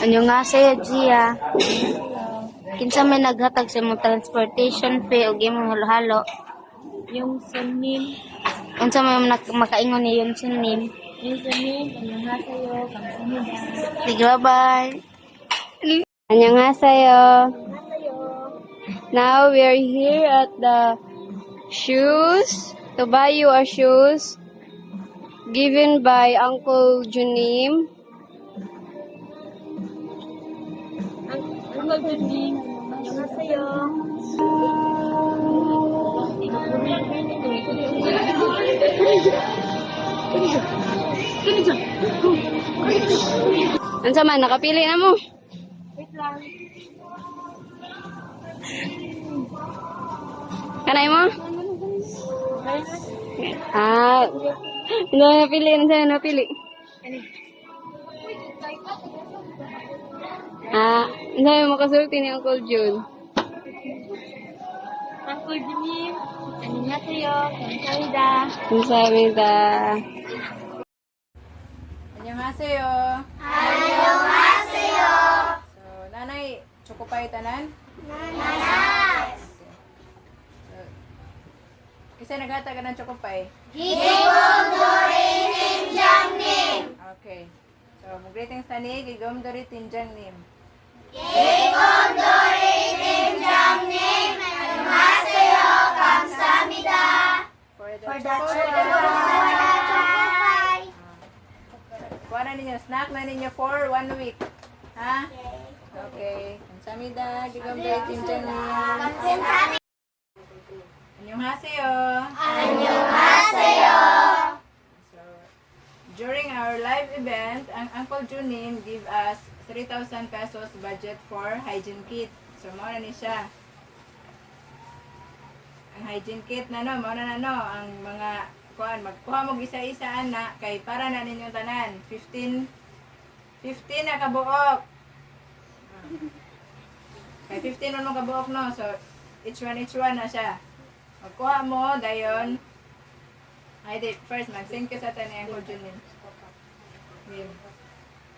Ano nga sa'yo, Gia? Kinsa may naghatag sa imong transportation fee o imong halo-halo? Yung sunin. Unsa may makaingon ni yung sunin? Yung sunin, annyeonghaseyo, kamsahamnida. Sige, bye-bye. Annyeonghaseyo. Now we are here at the shoes to buy you a shoes given by Uncle Junim. Ang magandang, annyeonghaseyo. Unsa man nakapili na mo? Wait lang. Kanay mo? Ah, hindi napili, hindi napili. Ah, hindi mo makasulti ni Uncle June. Uncle Junim, annyeonghaseyo, kamsahamnida. Kamsahamnida. Annyeonghaseyo. So, nanay, chokopay tanan? Nanay! Kasi naghata ka ng chokopay? Gigom Dori Tinjang Nim! Okay. So, mag-greetings tani, Gigom Dori Tinjang Nim. Gigom Dori Tinjang Nim! Annyeonghaseyo! Kamsahamnida! For the chokopay! Kuha na ninyo, snack na ninyo for 1 week. Ha? Okay. Kamsahamnida, Gigom Dori Tinjang Nim. Annyeonghaseyo. Annyeonghaseyo. So, during our live event, ang Uncle Junim give us 3,000 pesos budget for hygiene kit. So, mao na ni siya. Ang hygiene kit na mao na ang mga kuan magkuha mo isa-isa ana kay para na ninyong tanan. 15 na kabuok. Kay 15 man mo kabuok no. So, each one na siya. Magkuha mo, dayon. Ay, di, first, mag-thank you sa tani, Uncle Junim.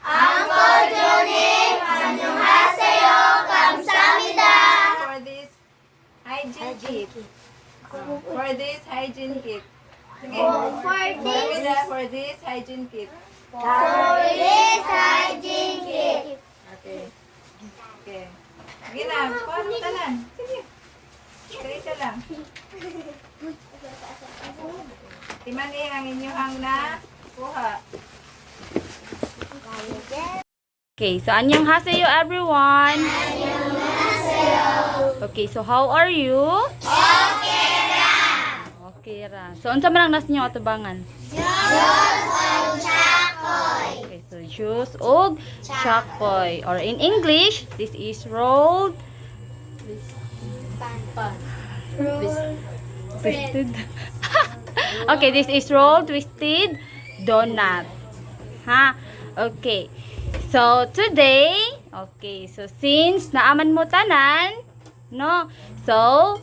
Uncle Junim, annyeonghaseyo, kamsahamnida. For this hygiene kit. For this hygiene kit. Sige. For this hygiene kit. Okay. Okay. Sige na, kuha mo tanan. Sige. Isa lang. Timan ang inyong na kuha. Okay, so annyeonghaseyo everyone. Okay, so how are you? Okay ra. So unsa man ang nas ninyo atubangan? Okay, so juice og chakpoy. Or in English, this is rolled twisted. Okay, this is rolled twisted donut. Ha? Okay. So today, okay, so since naaman mo tanan, no? So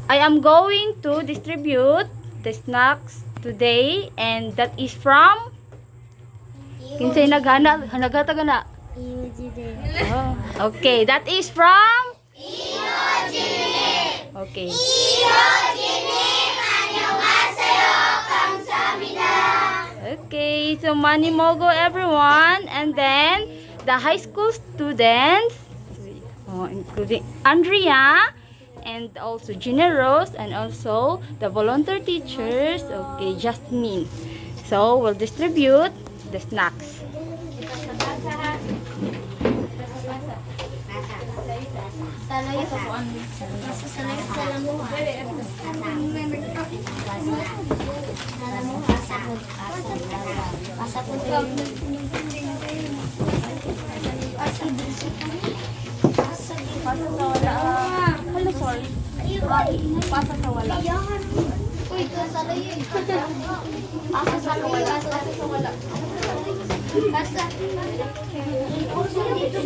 I am going to distribute the snacks today, and that is from kinsay naghatag na. Oh, okay, that is from okay. Okay, so mani mogo everyone, and then the high school students, including Andrea, and also Generous, and also the volunteer teachers, okay, Jasmine. So we'll distribute the snacks. Hello, sorry. Pasa sa wala. Uy, kasalo yun. Pasa sa wala. Pasa sa wala. Pasa. Pasa dito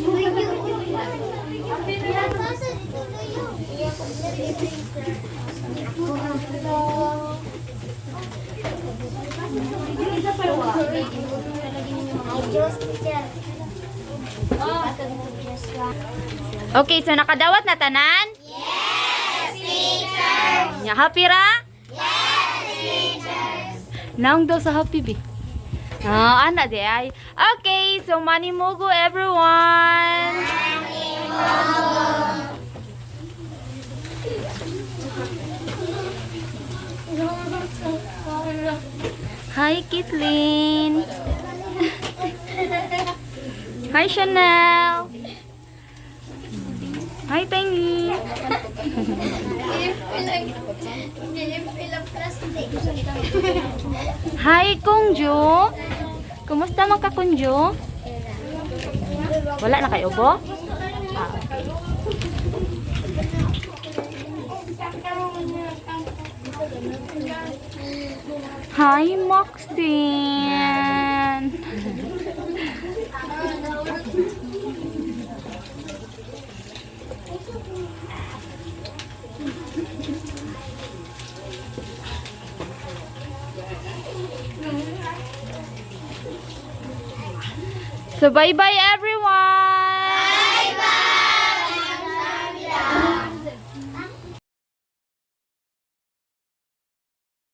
Okay, so nakadawat na tanan? Yes, teacher! Nya happy ra? Yes, teacher! Naong daw sa happy bi? Ah, ana di ay. Okay, so manimugo everyone! Hi, Kitlin! Hi, Chanel! Hi, Tangy! Hi, Kungju! Kumusta mga Kungju? Wala na kayo, Bo? Ah, okay. Hi, Maxine! So bye-bye everyone!